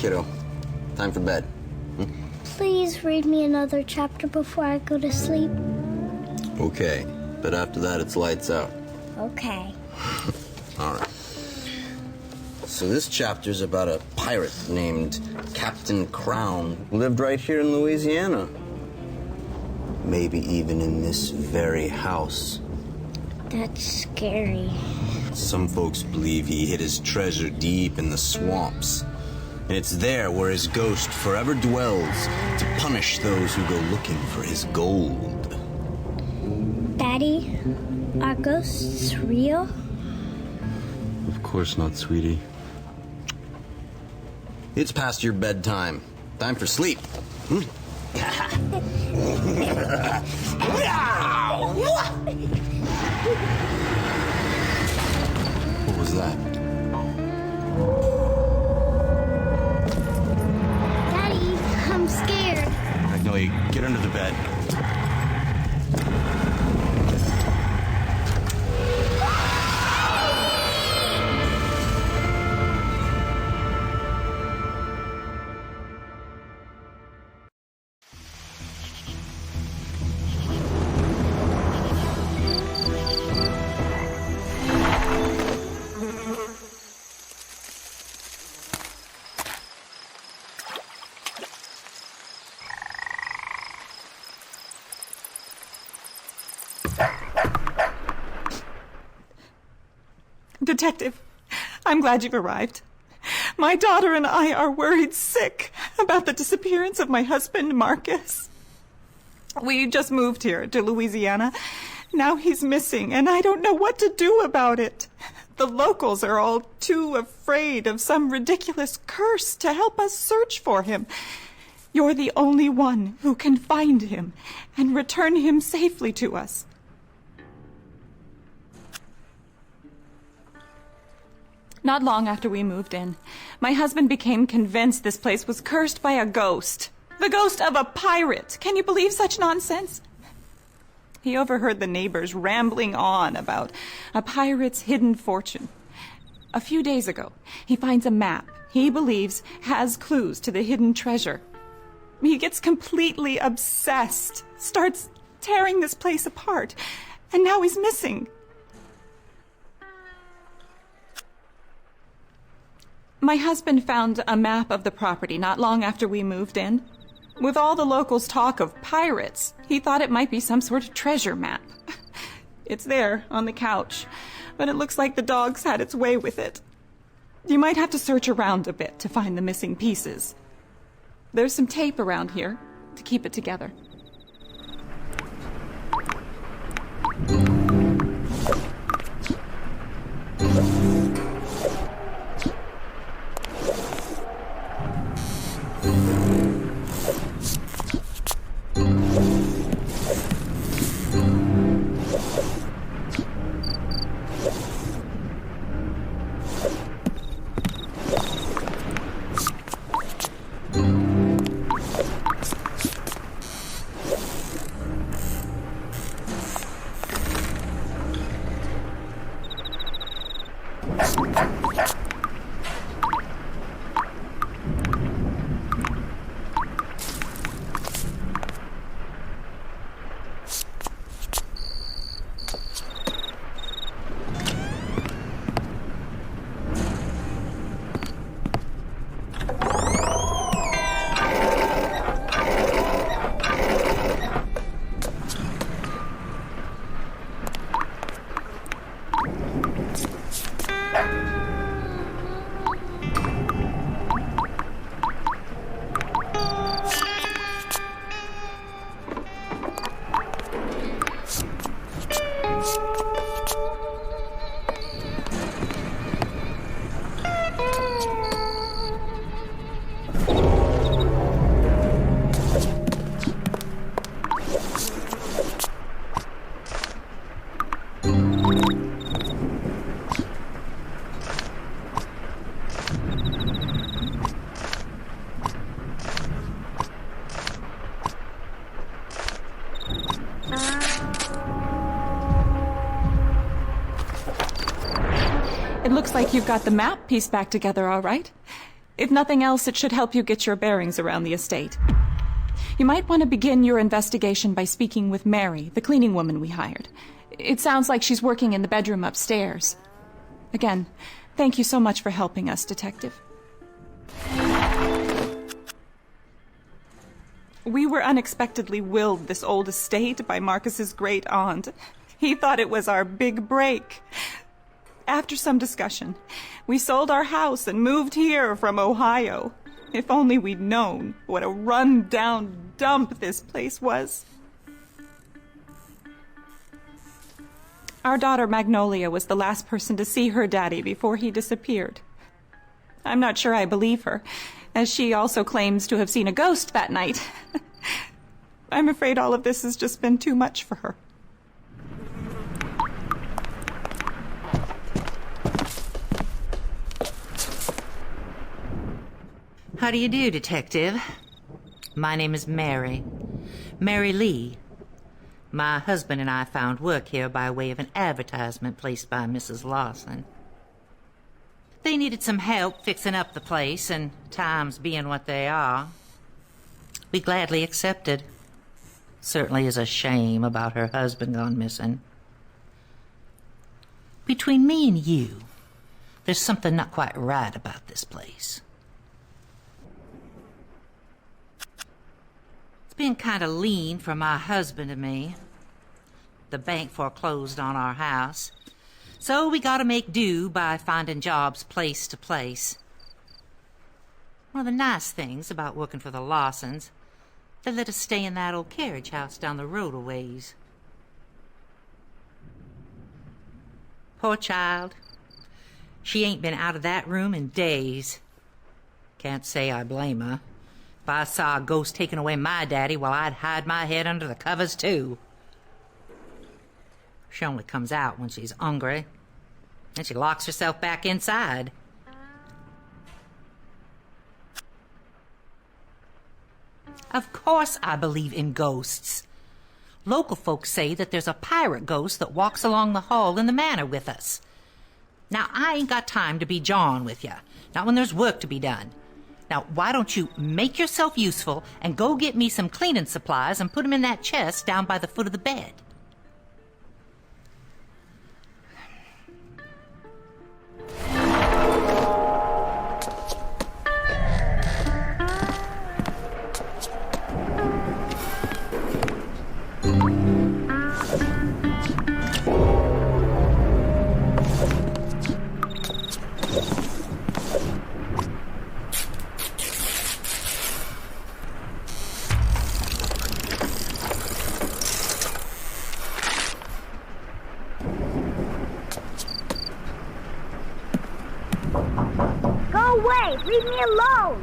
kiddo. Time for bed. Please read me another chapter before I go to sleep. Okay, but after that, it's lights out. Okay. All right. So this chapter's about a pirate named Captain Crown who lived right here in Louisiana. Maybe even in this very house. That's scary. Some folks believe he hid his treasure deep in the swamps. And it's there where his ghost forever dwells to punish those who go looking for his gold. Daddy, are ghosts real? Of course not, sweetie. It's past your bedtime. Time for sleep. What was that? Daddy, I'm scared. Magnolia, get under the bed. Detective, I'm glad you've arrived. My daughter and I are worried sick about the disappearance of my husband, Marcus. We just moved here to Louisiana. Now he's missing, and I don't know what to do about it. The locals are all too afraid of some ridiculous curse to help us search for him. You're the only one who can find him and return him safely to us. Not long after we moved in, my husband became convinced this place was cursed by a ghost. The ghost of a pirate. Can you believe such nonsense? He overheard the neighbors rambling on about a pirate's hidden fortune. A few days ago, he finds a map he believes has clues to the hidden treasure. He gets completely obsessed, starts tearing this place apart, and now he's missing. My husband found a map of the property not long after we moved in. With all the locals' talk of pirates, he thought it might be some sort of treasure map. It's there on the couch, but it looks like the dog's had its way with it. You might have to search around a bit to find the missing pieces. There's some tape around here to keep it together. It looks like you've got the map pieced back together all right. If nothing else, it should help you get your bearings around the estate. You might want to begin your investigation by speaking with Mary, the cleaning woman we hired. It sounds like she's working in the bedroom upstairs. Again, thank you so much for helping us, Detective. We were unexpectedly willed this old estate by Marcus's great aunt. He thought it was our big break. After some discussion, we sold our house and moved here from Ohio. If only we'd known what a run-down dump this place was. Our daughter Magnolia was the last person to see her daddy before he disappeared. I'm not sure I believe her, as she also claims to have seen a ghost that night. I'm afraid all of this has just been too much for her. How do you do, Detective? My name is Mary. Mary Lee. My husband and I found work here by way of an advertisement placed by Mrs. Lawson. They needed some help fixing up the place, and times being what they are, we gladly accepted. Certainly is a shame about her husband gone missing. Between me and you, there's something not quite right about this place. It's been kind of lean for my husband and me. The bank foreclosed on our house, so we gotta make do by finding jobs place to place. One of the nice things about working for the Lawsons, they let us stay in that old carriage house down the road a ways. Poor child. She ain't been out of that room in days. Can't say I blame her. If I saw a ghost taking away my daddy, well, I'd hide my head under the covers, too. She only comes out when she's hungry, and she locks herself back inside. Of course I believe in ghosts. Local folks say that there's a pirate ghost that walks along the hall in the manor with us. Now, I ain't got time to be jawing with you, not when there's work to be done. Now, why don't you make yourself useful and go get me some cleaning supplies and put them in that chest down by the foot of the bed? Go away! Leave me alone!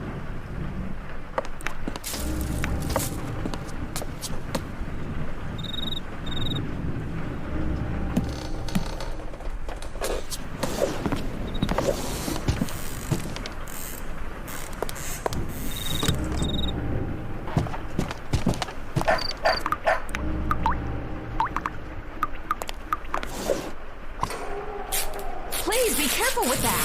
Please be careful with that.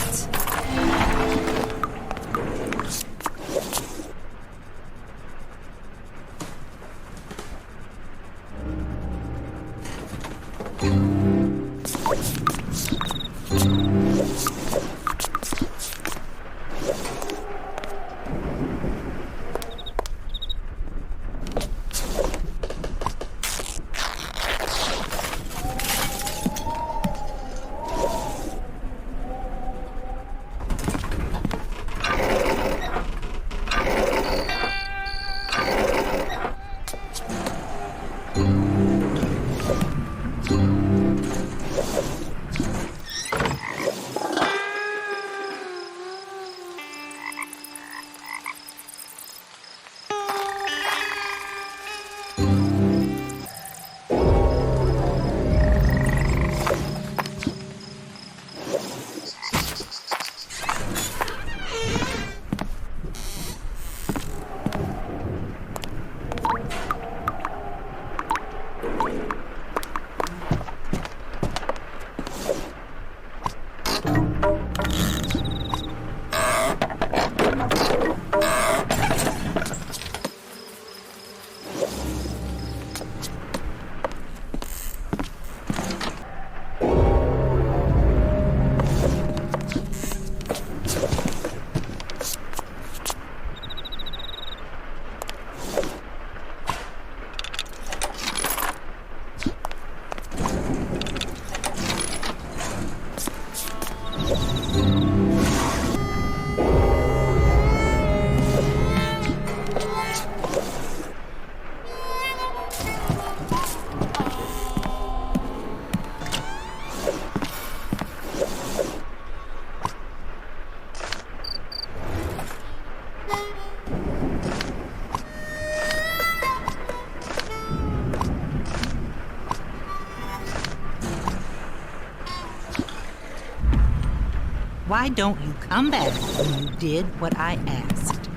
why don't you come back when you did what I asked?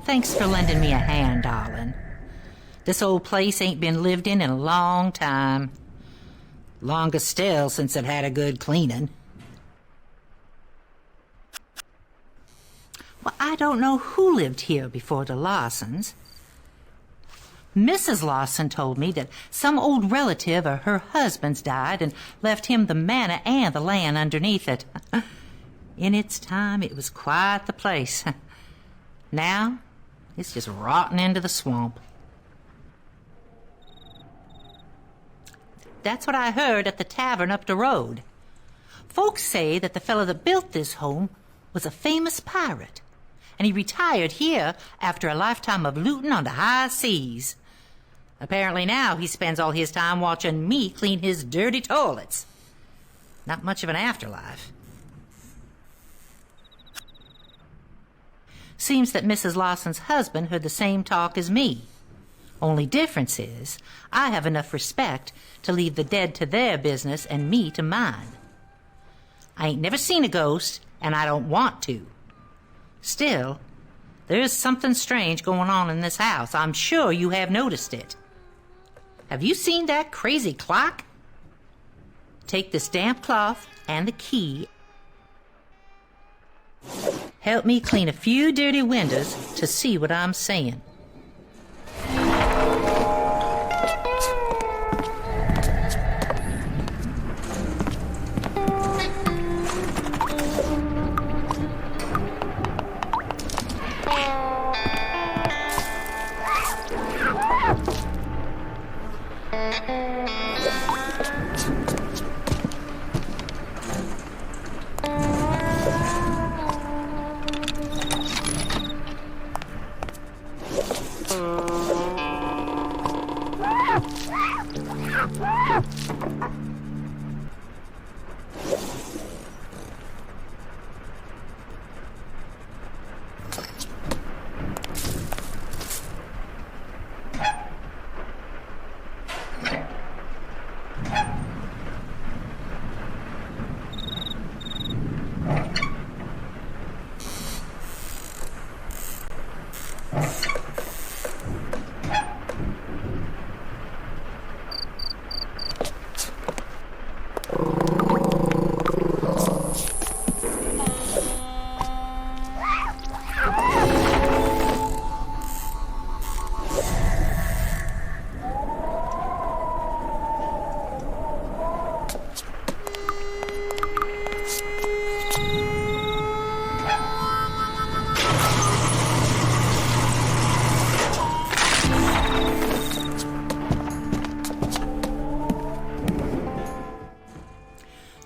Thanks for lending me a hand, darling. This old place ain't been lived in a long time. Longest still since it had a good cleaning. Well, I don't know who lived here before the Lawsons. Mrs. Lawson told me that some old relative of her husband's died and left him the manor and the land underneath it. In its time, it was quite the place. Now, it's just rotting into the swamp. That's what I heard at the tavern up the road. Folks say that the fellow that built this home was a famous pirate, and he retired here after a lifetime of looting on the high seas. Apparently now he spends all his time watching me clean his dirty toilets. Not much of an afterlife. Seems that Mrs. Lawson's husband heard the same talk as me. Only difference is, I have enough respect to leave the dead to their business and me to mine. I ain't never seen a ghost, and I don't want to. Still, there's something strange going on in this house. I'm sure you have noticed it. Have you seen that crazy clock? Take this damp cloth and the key. Help me clean a few dirty windows to see what I'm saying.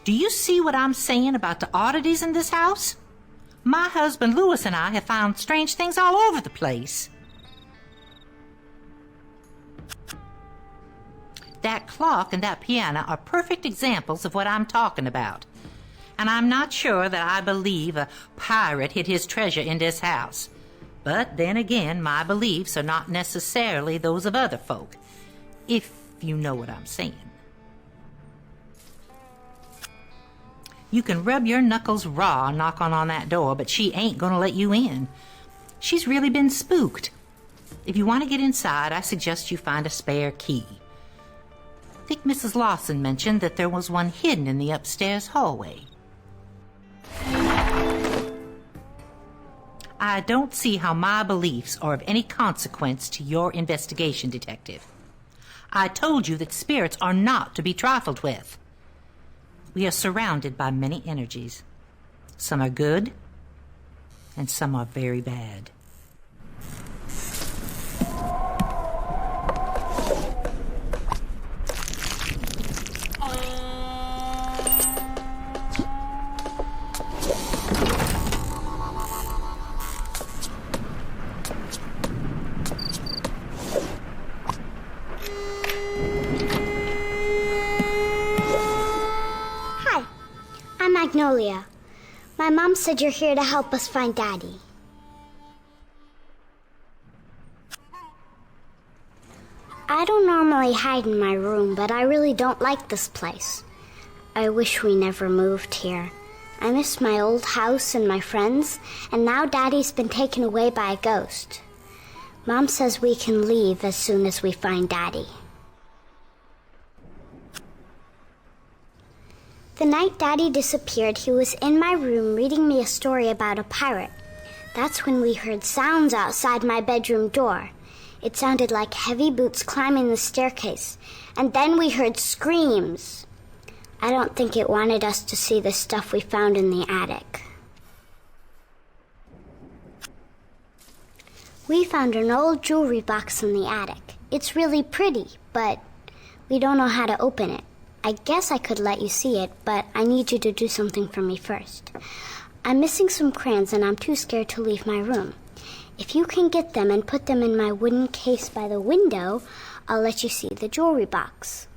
Do you see what I'm saying about the oddities in this house? My husband Louis and I have found strange things all over the place. That clock and that piano are perfect examples of what I'm talking about. And I'm not sure that I believe a pirate hid his treasure in this house. But then again, my beliefs are not necessarily those of other folk, if you know what I'm saying. You can rub your knuckles raw knocking on that door, but she ain't gonna let you in. She's really been spooked. If you want to get inside, I suggest you find a spare key. I think Mrs. Lawson mentioned that there was one hidden in the upstairs hallway. I don't see how my beliefs are of any consequence to your investigation, Detective. I told you that spirits are not to be trifled with. We are surrounded by many energies. Some are good, and some are very bad. Magnolia. My mom said you're here to help us find Daddy. I don't normally hide in my room, but I really don't like this place. I wish we never moved here. I miss my old house and my friends, and now Daddy's been taken away by a ghost. Mom says we can leave as soon as we find Daddy. The night Daddy disappeared, he was in my room reading me a story about a pirate. That's when we heard sounds outside my bedroom door. It sounded like heavy boots climbing the staircase, and then we heard screams. I don't think it wanted us to see the stuff we found in the attic. We found an old jewelry box in the attic. It's really pretty, but we don't know how to open it. I guess I could let you see it, but I need you to do something for me first. I'm missing some crayons and I'm too scared to leave my room. If you can get them and put them in my wooden case by the window, I'll let you see the jewelry box.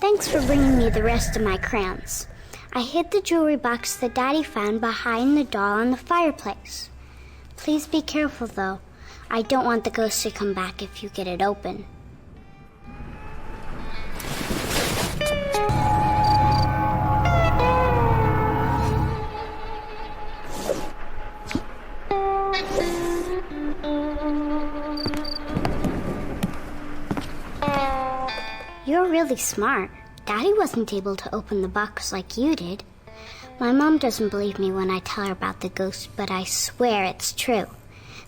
Thanks for bringing me the rest of my crayons. I hid the jewelry box that Daddy found behind the doll on the fireplace. Please be careful, though. I don't want the ghost to come back if you get it open. You're really smart. Daddy wasn't able to open the box like you did. My mom doesn't believe me when I tell her about the ghost, but I swear it's true.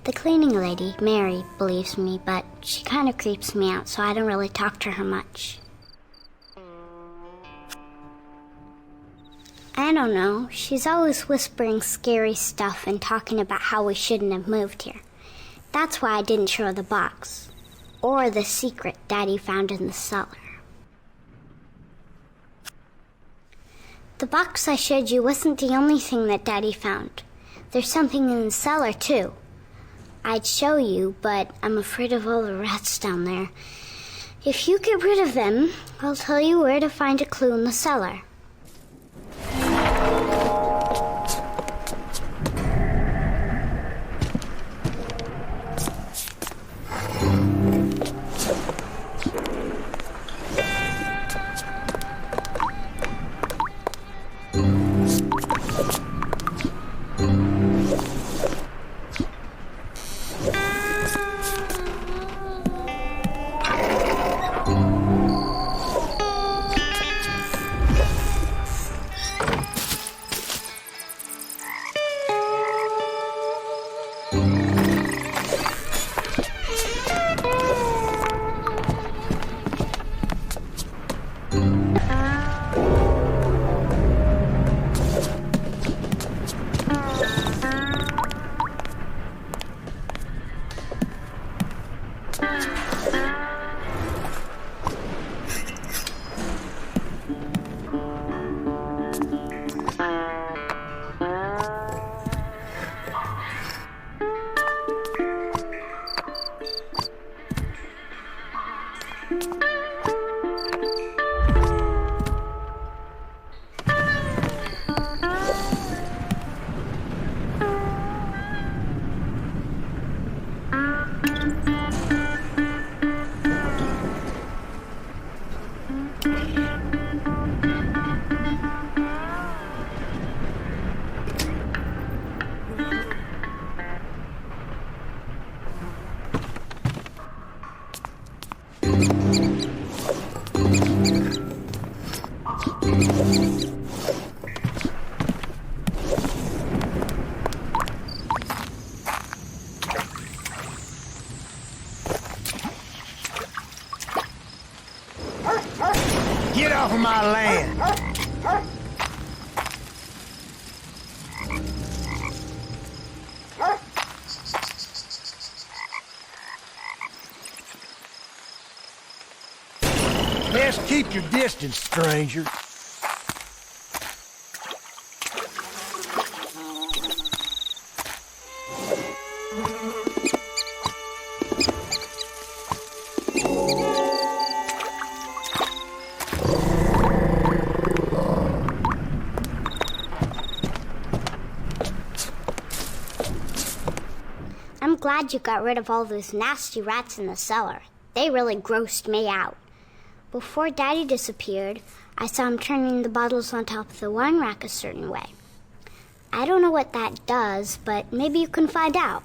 The cleaning lady, Mary, believes me, but she kind of creeps me out, so I don't really talk to her much. I don't know. She's always whispering scary stuff and talking about how we shouldn't have moved here. That's why I didn't show her the box. Or the secret Daddy found in the cellar. The box I showed you wasn't the only thing that Daddy found. There's something in the cellar, too. I'd show you, but I'm afraid of all the rats down there. If you get rid of them, I'll tell you where to find a clue in the cellar. of my land. Best keep your distance, stranger. I'm glad you got rid of all those nasty rats in the cellar. They really grossed me out. Before Daddy disappeared, I saw him turning the bottles on top of the wine rack a certain way. I don't know what that does, but maybe you can find out.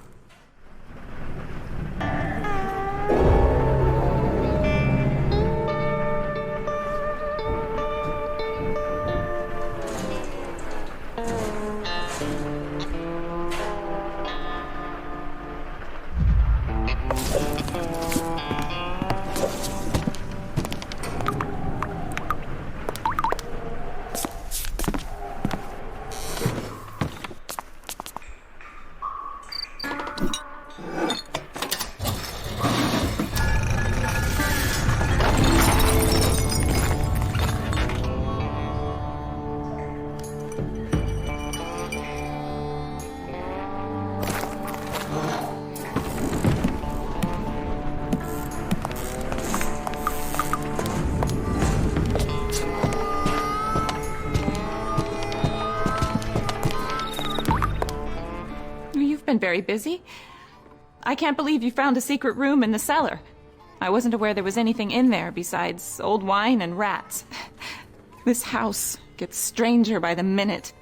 You've been very busy. I can't believe you found a secret room in the cellar. I wasn't aware there was anything in there besides old wine and rats. This house gets stranger by the minute.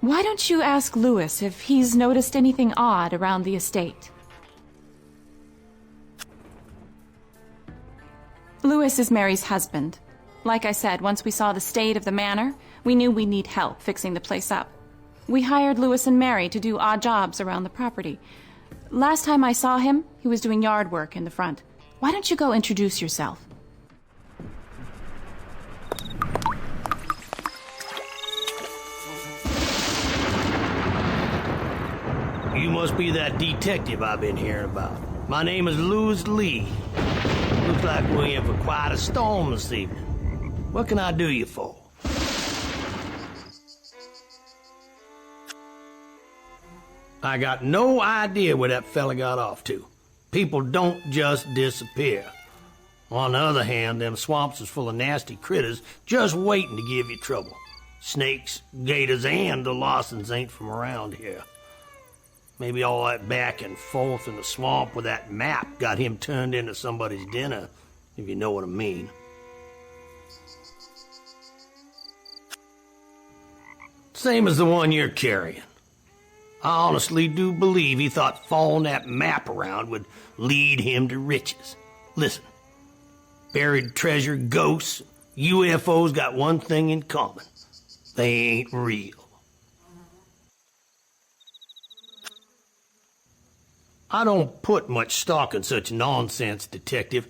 Why don't you ask Louis if he's noticed anything odd around the estate? Louis is Mary's husband. Like I said, once we saw the state of the manor, we knew we'd need help fixing the place up. We hired Louis and Mary to do odd jobs around the property. Last time I saw him, he was doing yard work in the front. Why don't you go introduce yourself? You must be that detective I've been hearing about. My name is Louis Lee. Looks like we're in for quite a storm this evening. What can I do you for? I got no idea where that fella got off to. People don't just disappear. On the other hand, them swamps is full of nasty critters just waiting to give you trouble. Snakes, gators, and the Lawsons ain't from around here. Maybe all that back and forth in the swamp with that map got him turned into somebody's dinner, if you know what I mean. Same as the one you're carrying. I honestly do believe he thought following that map around would lead him to riches. Listen, buried treasure, ghosts, UFOs got one thing in common. They ain't real. I don't put much stock in such nonsense, Detective.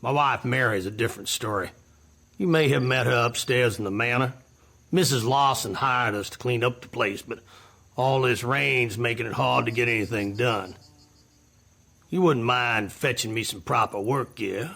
My wife Mary's a different story. You may have met her upstairs in the manor. Mrs. Lawson hired us to clean up the place, but all this rain's making it hard to get anything done. You wouldn't mind fetching me some proper work gear?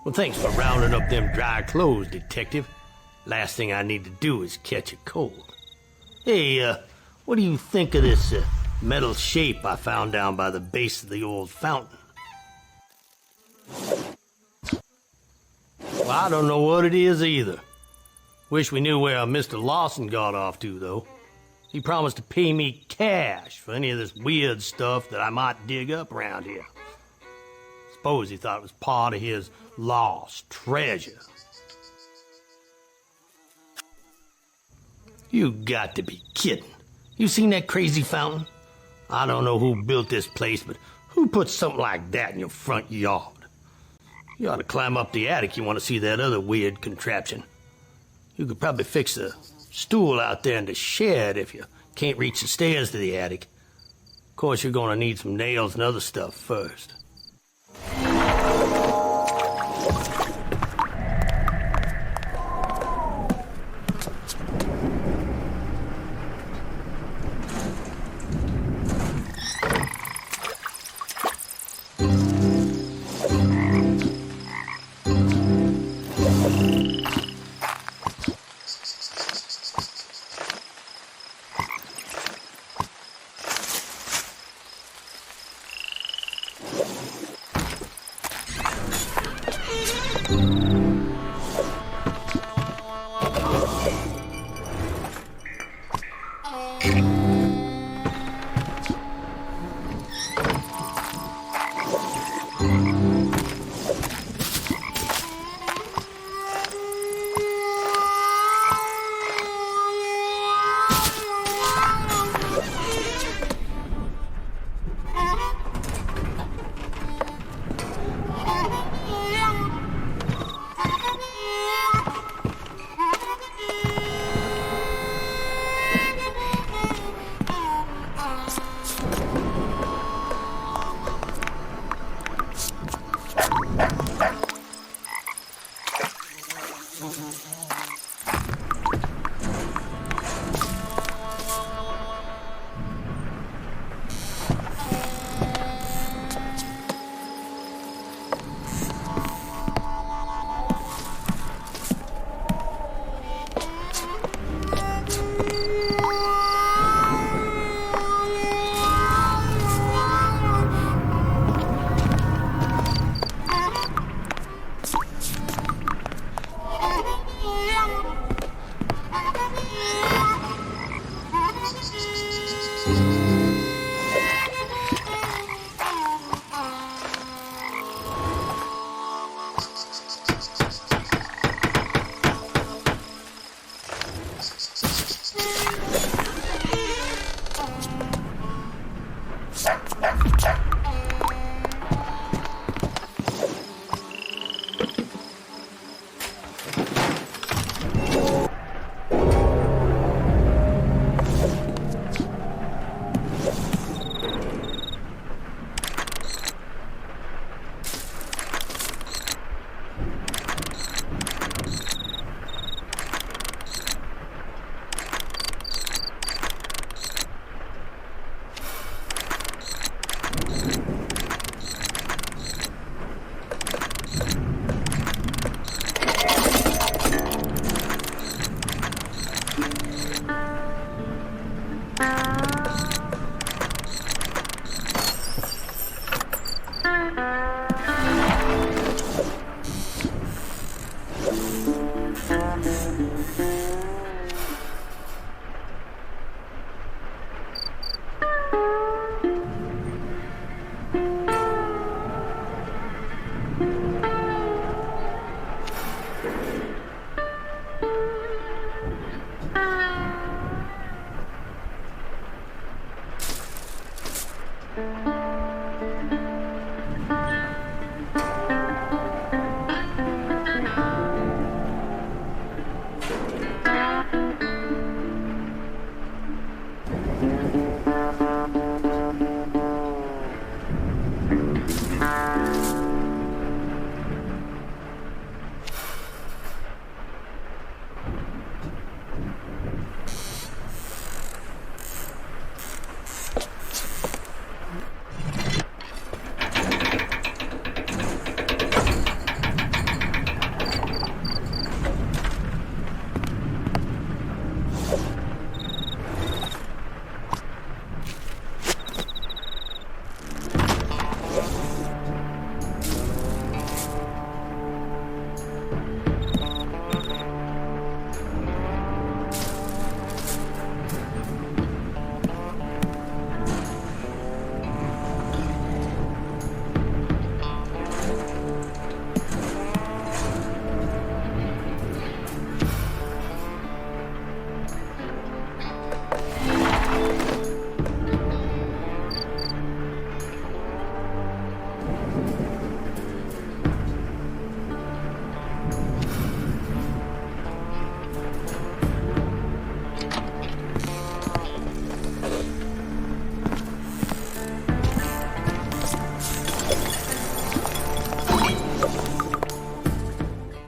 Well, thanks for rounding up them dry clothes, Detective. Last thing I need to do is catch a cold. Hey, what do you think of this metal shape I found down by the base of the old fountain? Well, I don't know what it is either. Wish we knew where Mr. Lawson got off to, though. He promised to pay me cash for any of this weird stuff that I might dig up around here. Suppose he thought it was part of his lost treasure. You got to be kidding. You seen that crazy fountain? I don't know who built this place, but who put something like that in your front yard? You ought to climb up the attic. You want to see that other weird contraption. You could probably fix a stool out there in the shed if you can't reach the stairs to the attic. Of course, you're going to need some nails and other stuff first.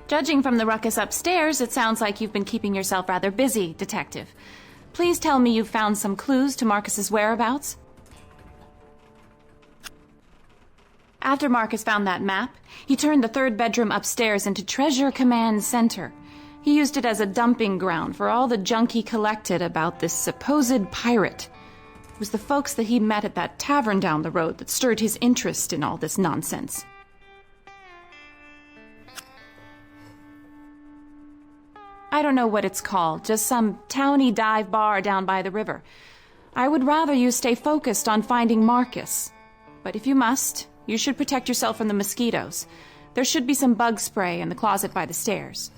Judging from the ruckus upstairs, it sounds like you've been keeping yourself rather busy, Detective. Please tell me you've found some clues to Marcus's whereabouts. After Marcus found that map, he turned the third bedroom upstairs into Treasure Command Center. He used it as a dumping ground for all the junk he collected about this supposed pirate. It was the folks that he met at that tavern down the road that stirred his interest in all this nonsense. I don't know what it's called, just some towny dive bar down by the river. I would rather you stay focused on finding Marcus. But if you must, you should protect yourself from the mosquitoes. There should be some bug spray in the closet by the stairs.